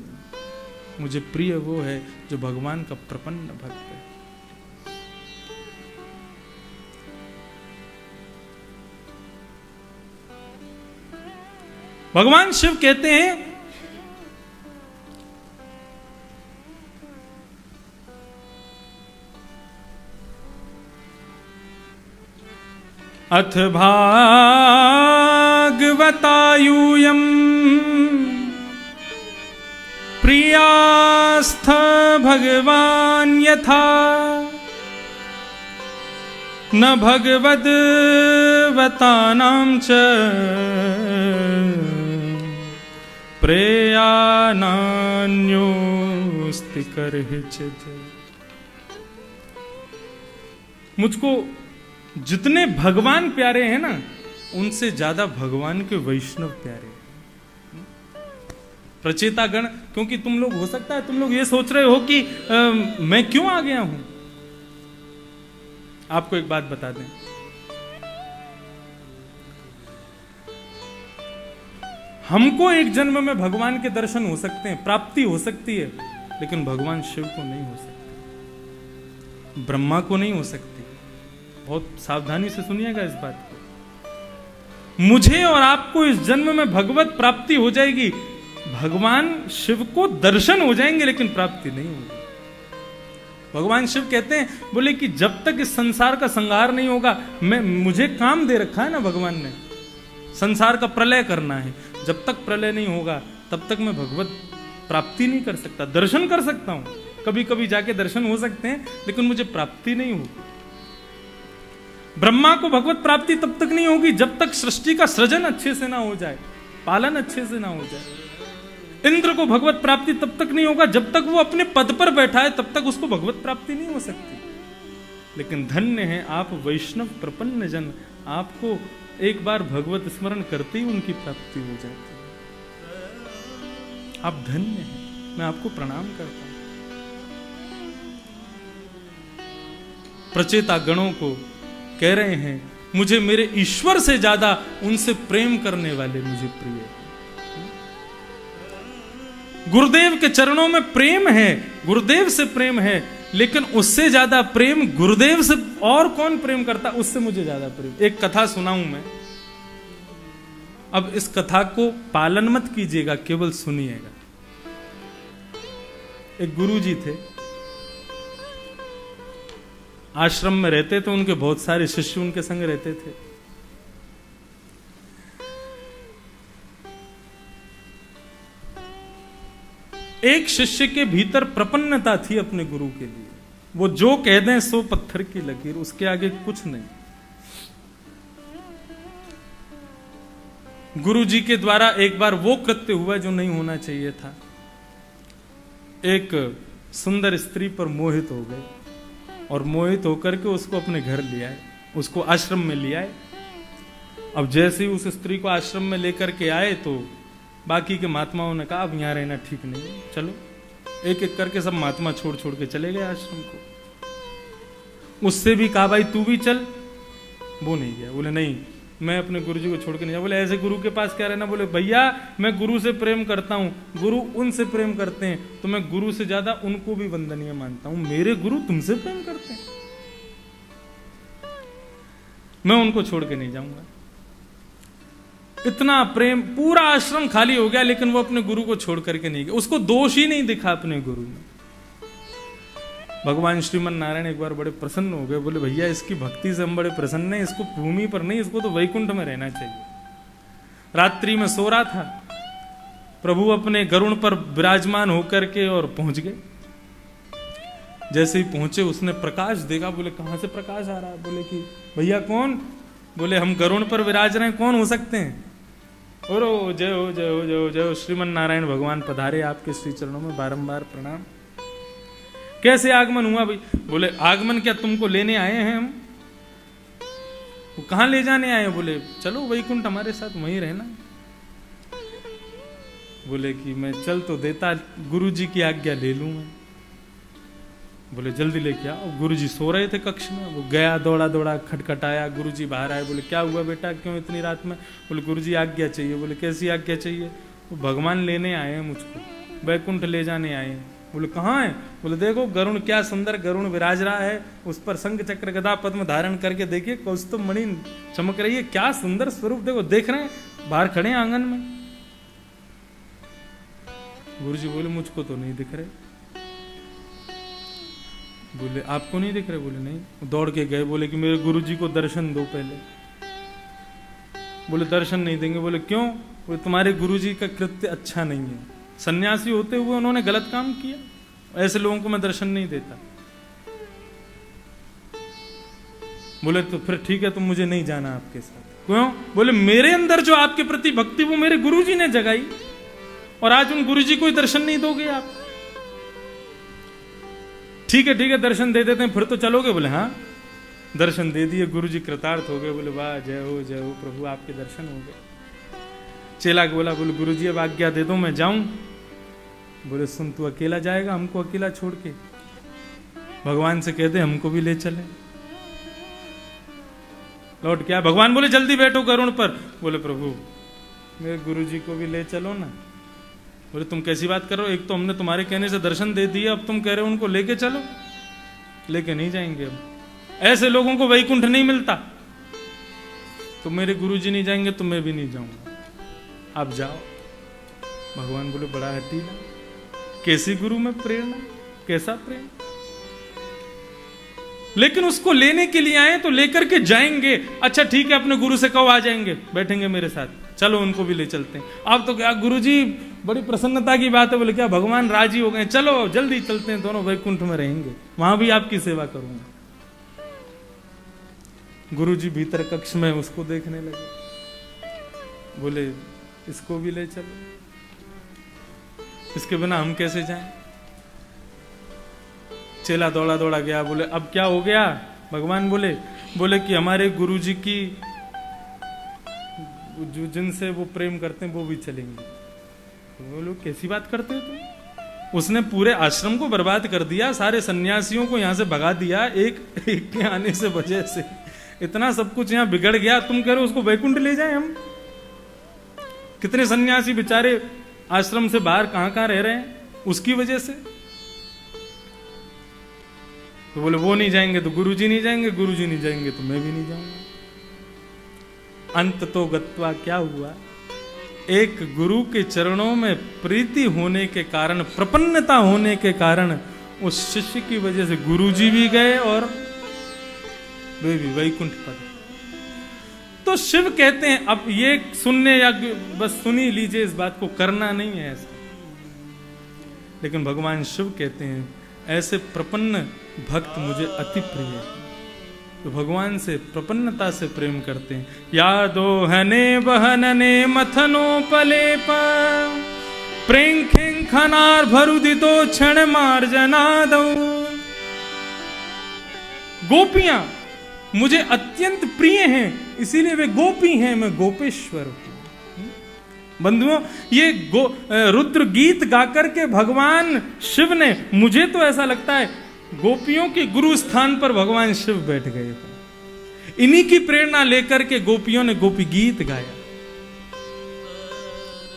मुझे प्रिय वो है जो भगवान का प्रपन्न भक्त है। भगवान शिव कहते हैं अथ भागवतायूयं प्रियास्थ भगवान यथा न भगवद्वतानां च प्रेया नान्योस्ति करहिचित्। मुझको जितने भगवान प्यारे हैं ना, उनसे ज्यादा भगवान के वैष्णव प्यारे हैं। प्रचेतागण, क्योंकि तुम लोग, हो सकता है तुम लोग ये सोच रहे हो कि मैं क्यों आ गया हूं। आपको एक बात बता दें, हमको एक जन्म में भगवान के दर्शन हो सकते हैं, प्राप्ति हो सकती है, लेकिन भगवान शिव को नहीं हो सकती, ब्रह्मा को नहीं हो सकती। बहुत सावधानी से सुनिएगा इस बात को। मुझे और आपको इस जन्म में भगवत प्राप्ति हो जाएगी, भगवान शिव को दर्शन हो जाएंगे, लेकिन प्राप्ति नहीं होगी। भगवान शिव कहते हैं, बोले कि जब तक इस संसार का संहार नहीं होगा, मुझे काम दे रखा है ना भगवान ने, संसार का प्रलय करना है। जब तक प्रलय नहीं होगा तब तक मैं भगवत प्राप्ति नहीं कर सकता। दर्शन कर सकता हूं, कभी कभी जाके दर्शन हो सकते हैं, लेकिन मुझे प्राप्ति नहीं होगी। ब्रह्मा को भगवत प्राप्ति तब तक नहीं होगी जब तक सृष्टि का सृजन अच्छे से ना हो जाए, पालन अच्छे से ना हो जाए। इंद्र को भगवत प्राप्ति तब तक नहीं होगा जब तक वो अपने पद पर बैठा है, तब तक उसको भगवत प्राप्ति नहीं हो सकती। लेकिन धन्य है आप वैष्णव प्रपन्न जन, आपको एक बार भगवत स्मरण करते ही उनकी प्राप्ति हो जाती है। आप धन्य हैं, मैं आपको प्रणाम करता हूं। प्रचेता गणों को कह रहे हैं, मुझे मेरे ईश्वर से ज्यादा उनसे प्रेम करने वाले मुझे प्रिय है। गुरुदेव के चरणों में प्रेम है, गुरुदेव से प्रेम है, लेकिन उससे ज्यादा प्रेम गुरुदेव से और कौन प्रेम करता, उससे मुझे ज्यादा प्रेम। एक कथा सुनाऊं मैं, अब इस कथा को पालन मत कीजिएगा, केवल सुनिएगा। एक गुरुजी थे, आश्रम में रहते थे, उनके बहुत सारे शिष्य उनके संग रहते थे। एक शिष्य के भीतर प्रपन्नता थी अपने गुरु के लिए, वो जो कह दें सो पत्थर की लकीर, उसके आगे कुछ नहीं। गुरु जी के द्वारा एक बार वो कृत्य हुआ जो नहीं होना चाहिए था। एक सुंदर स्त्री पर मोहित हो गए और मोहित होकर के उसको अपने घर ले आए, उसको आश्रम में ले आए। अब जैसे ही उस स्त्री को आश्रम में लेकर के आए तो बाकी के महात्माओं ने कहा अब यहाँ रहना ठीक नहीं है, चलो। एक एक करके सब महात्मा छोड़ छोड़ के चले गए आश्रम को। उससे भी कहा भाई तू भी चल, वो नहीं गया। बोले नहीं, मैं अपने गुरु जी को छोड़ के नहीं जा। बोले ऐसे गुरु के पास क्या रहना। बोले भैया मैं गुरु से प्रेम करता हूँ, गुरु उनसे प्रेम करते हैं, तो मैं गुरु से ज्यादा उनको भी वंदनीय मानता हूँ। मेरे गुरु तुमसे प्रेम करते हैं, मैं उनको छोड़ के नहीं जाऊंगा। इतना प्रेम, पूरा आश्रम खाली हो गया, लेकिन वो अपने गुरु को छोड़ करके नहीं गया। उसको दोष ही नहीं दिखा अपने गुरु में। भगवान श्रीमन नारायण एक बार बड़े प्रसन्न हो गए। बोले भैया इसकी भक्ति से हम बड़े प्रसन्न हैं, इसको भूमि पर नहीं, इसको तो वैकुंठ में रहना चाहिए। रात्रि में सो रहा था, प्रभु अपने गरुड़ पर विराजमान होकर के और पहुंच गए। जैसे ही पहुंचे उसने प्रकाश देखा। बोले कहां से प्रकाश आ रहा है। बोले कि भैया कौन। बोले हम गरुड़ पर विराज रहे हैं, कौन हो सकते हैं। और जय हो जय हो जय हो जय हो, श्रीमन नारायण भगवान पधारे, आपके श्री चरणों में बारंबार प्रणाम। कैसे आगमन हुआ भाई। बोले आगमन क्या तुमको लेने आए हैं हम। वो कहां ले जाने आए। बोले चलो वैकुंठ हमारे साथ, वहीं रहना। बोले कि मैं चल तो देता, गुरु जी की आज्ञा ले लूं मैं। बोले जल्दी लेके आओ। गुरु जी सो रहे थे कक्ष में। वो गया, दौड़ा दौड़ा खटखटाया, गुरु जी बाहर आए। बोले क्या हुआ बेटा, क्यों इतनी रात में। बोले गुरु जी आज्ञा चाहिए। बोले कैसी आज्ञा चाहिए। वो भगवान लेने आए हैं मुझको, वैकुंठ ले जाने आए हैं। बोले कहाँ है। बोले देखो गरुड़, क्या सुंदर गरुड़ विराज रहा है, उस पर शंख चक्र गदा पद्म धारण करके देखिए, कौस्तुभ मणि चमक रही है, क्या सुंदर स्वरूप देखो। देख रहे हैं, बाहर खड़े हैं आंगन में। गुरु जी बोले मुझको तो नहीं दिख रहे। बोले आपको नहीं दिख रहे। बोले नहीं। दौड़ के गए, बोले कि मेरे गुरु जी को दर्शन दो पहले। बोले दर्शन नहीं देंगे। बोले क्यों। बोले तुम्हारे गुरु जी का कृत्य अच्छा नहीं है, सन्यासी होते हुए उन्होंने गलत काम किया, ऐसे लोगों को मैं दर्शन नहीं देता। बोले तो फिर ठीक है, तुम मुझे नहीं जाना आपके साथ। क्यों। बोले मेरे अंदर जो आपके प्रति भक्ति वो मेरे गुरुजी ने जगाई, और आज उन गुरुजी को ही दर्शन नहीं दोगे आप। ठीक है दर्शन दे देते हैं, फिर तो चलोगे? बोले हाँ। दर्शन दे दिए, गुरुजी कृतार्थ हो गए। बोले वाह, जय हो प्रभु, आपके दर्शन हो गए। चेला को बोला, बोले गुरुजी अब आज्ञा दे दो, मैं जाऊं। बोले सुन, तू अकेला जाएगा, हमको अकेला छोड़ के? भगवान से कह दे हमको भी ले चले। लौट क्या? भगवान बोले जल्दी बैठो गरुड़ पर। बोले प्रभु मेरे गुरुजी को भी ले चलो ना। बोले तुम कैसी बात कर रहे हो? एक तो हमने तुम्हारे कहने से दर्शन दे दिए, अब तुम कह रहे हो उनको लेके चलो। लेके नहीं जाएंगे हम, ऐसे लोगों को वैकुंठ नहीं मिलता। तो मेरे गुरुजी नहीं जाएंगे तो मैं भी नहीं जाऊंगा, आप जाओ। भगवान बोले बड़ा हटीला, कैसी गुरु में प्रेरणा, कैसा प्रेम। लेकिन उसको लेने के लिए आए तो लेकर के जाएंगे। अच्छा ठीक है, अपने गुरु से कहो आ जाएंगे, बैठेंगे मेरे साथ, चलो उनको भी ले चलते हैं। अब तो क्या गुरुजी बड़ी प्रसन्नता की बात है। बोले क्या भगवान राजी हो गए? चलो जल्दी चलते हैं, दोनों वैकुंठ में रहेंगे, वहां भी आपकी सेवा करूंगा। गुरुजी भीतर कक्ष में उसको देखने लगे। बोले इसको भी ले चलो, इसके बिना हम कैसे जाएं? चेला दौड़ा दौड़ा गया। बोले अब क्या हो गया? भगवान बोले कि हमारे गुरुजी की जो जिनसे वो प्रेम करते हैं वो भी चलेंगे। वो लोग कैसी बात करते हो तुम? उसने पूरे आश्रम को बर्बाद कर दिया, सारे सन्यासियों को यहां से भगा दिया, एक के आने से वजह से इतना सब कुछ यहां बिगड़ गया। तुम कह रहे हो उसको वैकुंठ ले जाएं हम? कितने सन्यासी बेचारे आश्रम से बाहर कहां रह रहे हैं उसकी वजह से। तो बोले वो नहीं जाएंगे तो गुरुजी नहीं जाएंगे, गुरुजी नहीं जाएंगे तो मैं भी नहीं जाऊंगा। अंत तो गत्वा क्या हुआ? एक गुरु के चरणों में प्रीति होने के कारण, प्रपन्नता होने के कारण उस शिष्य की वजह से गुरुजी भी गए और वे भी वैकुंठ पर। तो शिव कहते हैं, अब ये सुनने या बस सुनी लीजिए, इस बात को करना नहीं है ऐसा। लेकिन भगवान शिव कहते हैं ऐसे प्रपन्न भक्त मुझे अति प्रिय है, तो भगवान से प्रपन्नता से प्रेम करते हैं। यादो हने बहनने मथनो पले पर प्रेम खें खनार भरुदितो क्षण मार्जना दो। गोपियां मुझे अत्यंत प्रिय हैं, इसीलिए वे गोपी हैं, मैं गोपेश्वर हूं। बंधुओं, ये रुद्र गीत गाकर के भगवान शिव ने, मुझे तो ऐसा लगता है गोपियों के गुरु स्थान पर भगवान शिव बैठ गए। इन्हीं की प्रेरणा लेकर के गोपियों ने गोपी गीत गाया।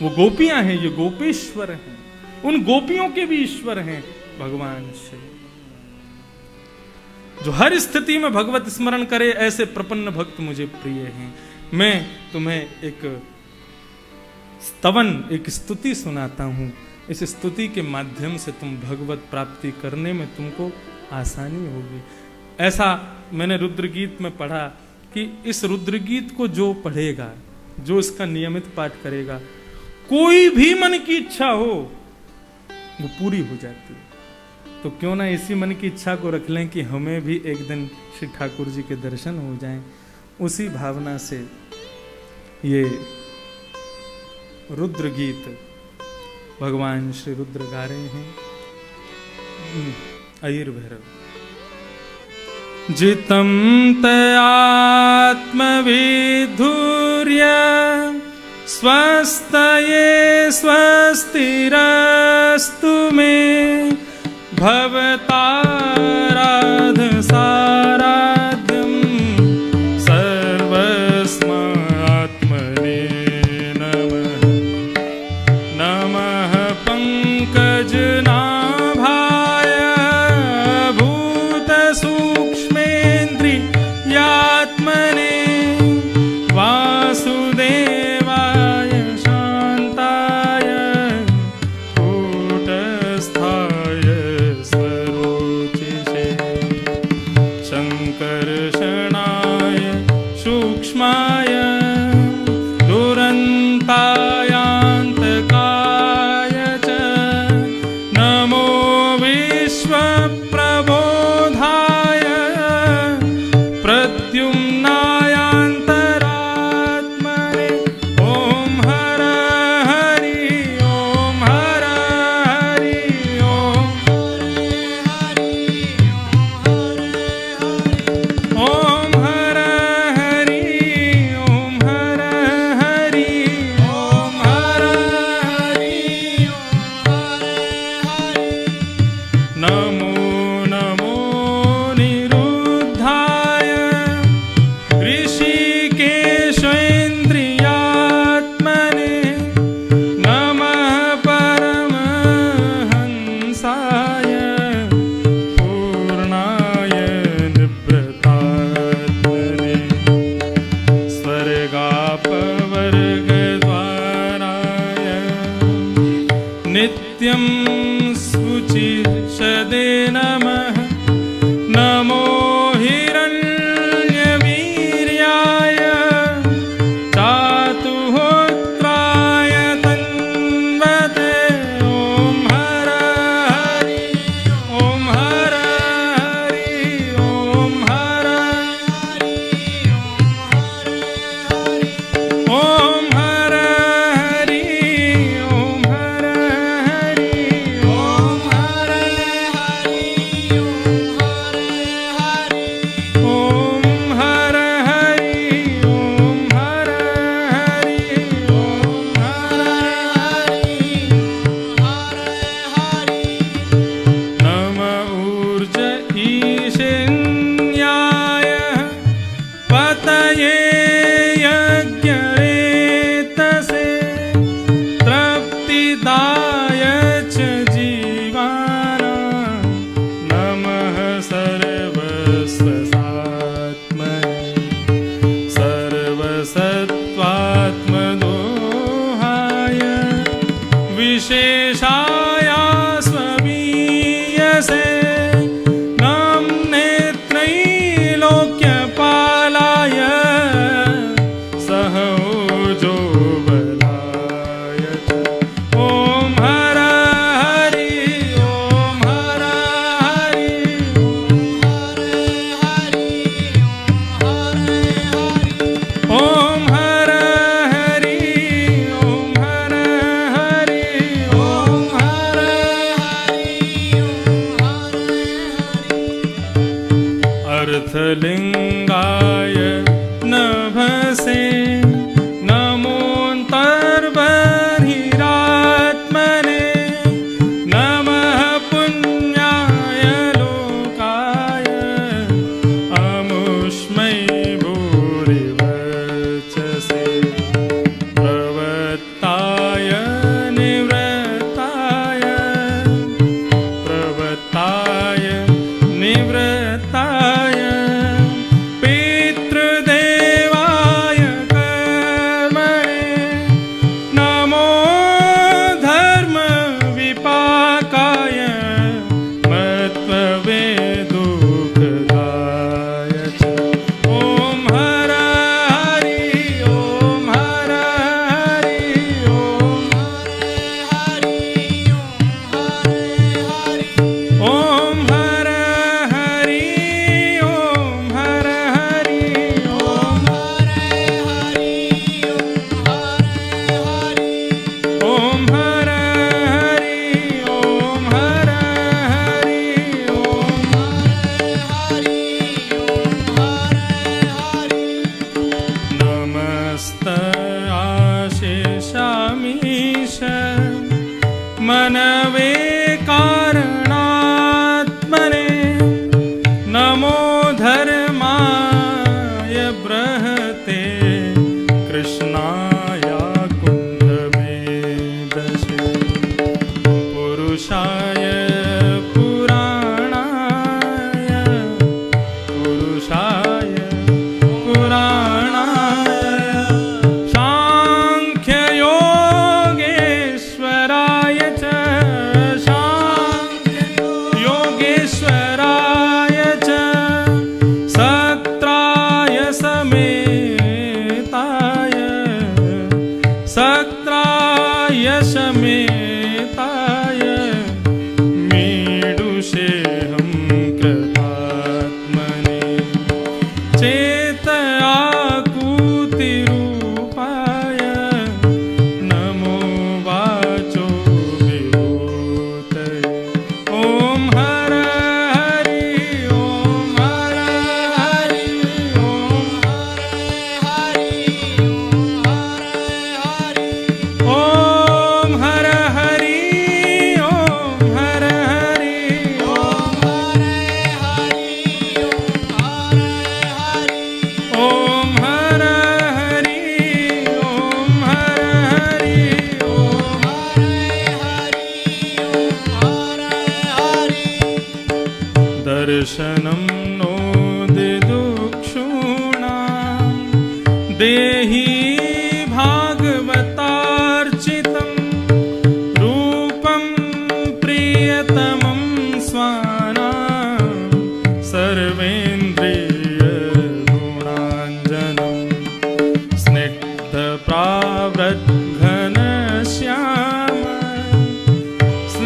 वो गोपियां हैं, ये गोपेश्वर हैं, उन गोपियों के भी ईश्वर हैं भगवान शिव। जो हर स्थिति में भगवत स्मरण करे, ऐसे प्रपन्न भक्त मुझे प्रिय हैं। मैं तुम्हें एक स्तवन, एक स्तुति सुनाता हूं। इस स्तुति के माध्यम से तुम भगवत प्राप्ति करने में तुमको आसानी होगी। ऐसा मैंने रुद्रगीत में पढ़ा कि इस रुद्रगीत को जो पढ़ेगा, जो इसका नियमित पाठ करेगा, कोई भी मन की इच्छा हो वो पूरी हो जाती है। तो क्यों ना इसी मन की इच्छा को रख लें कि हमें भी एक दिन श्री ठाकुर जी के दर्शन हो जाएं। उसी भावना से ये रुद्र गीत भगवान श्री रुद्र गा रहे हैं। आयुर्भैरव। जितं तयात्मविधुर्य स्वस्तये स्वस्तिरस्तु मे भवताराध साराध्यं सर्वस्मात्मने नमः। नमः पंकजनाभाय भूतसूक्ष्मेन्द्रियात्मने वासुदेवाय शान्ताय कूटस्थाय स्वरूपाय। नित्यं शुचिषदे नमः। नमो हिरण्यवीर्याय चातुहोत्राय तन्वते। ॐ हर हरि ॐ हर हरि ॐ हर हरि ॐ हर हरि ॐ हर हरि ॐ हर हरि ॐ हर हरि ॐ हर हरि ॐ नम ऊर्ज ईशन्याय पतये यज्ञरेतसे। तृप्तिदाय च जीवानां नमः सर्वस्वसात्मने। सर्वसत्त्वात्मदोहाय विशेषाय स्ववीयसे। नाम्ने त्रैलोक्यपालाय सहौजो बलाय च। ॐ हर हरि ॐ हर हरि ॐ हर हरि ॐ हर हरि ॐ हर अर्थलिङ्गाय नभसे। नमोऽन्तर्बहिरात्मने। नमः पुण्याय लोकाय अमुष्मै भूरिवर्चसे। प्रवत्ताय निवृत्ताय प्रवत्ताय निवृत्ताय पितृदेवाय कर्मणे। नमो धर्मविपाकाय मत्ववे दुःखदाय च। ॐ हर हरि ॐ हर हरि ॐ ॐ हर हरि ॐ हर हरि ॐ ॐ हर हरि ॐ हर हरि नमस्त आशेषामीश मनवे कारणात्मने। नमो धर्माय बृहते कृष्णाय कुण्डमेधसे। पुरुषाय पुराणाय पुरुषाय पुराणाय सांख्ययोगेश्वराय च योगेश्वराय च। सक्त्राय समेताय सक्त्राय समेताय मीडुषेऽहं कृतात्मने। चेतयाकूतिरूपाय नमो वाचो विभूतये। ॐ हर हरि ॐ हर हरि ॐ ॐ हर हरि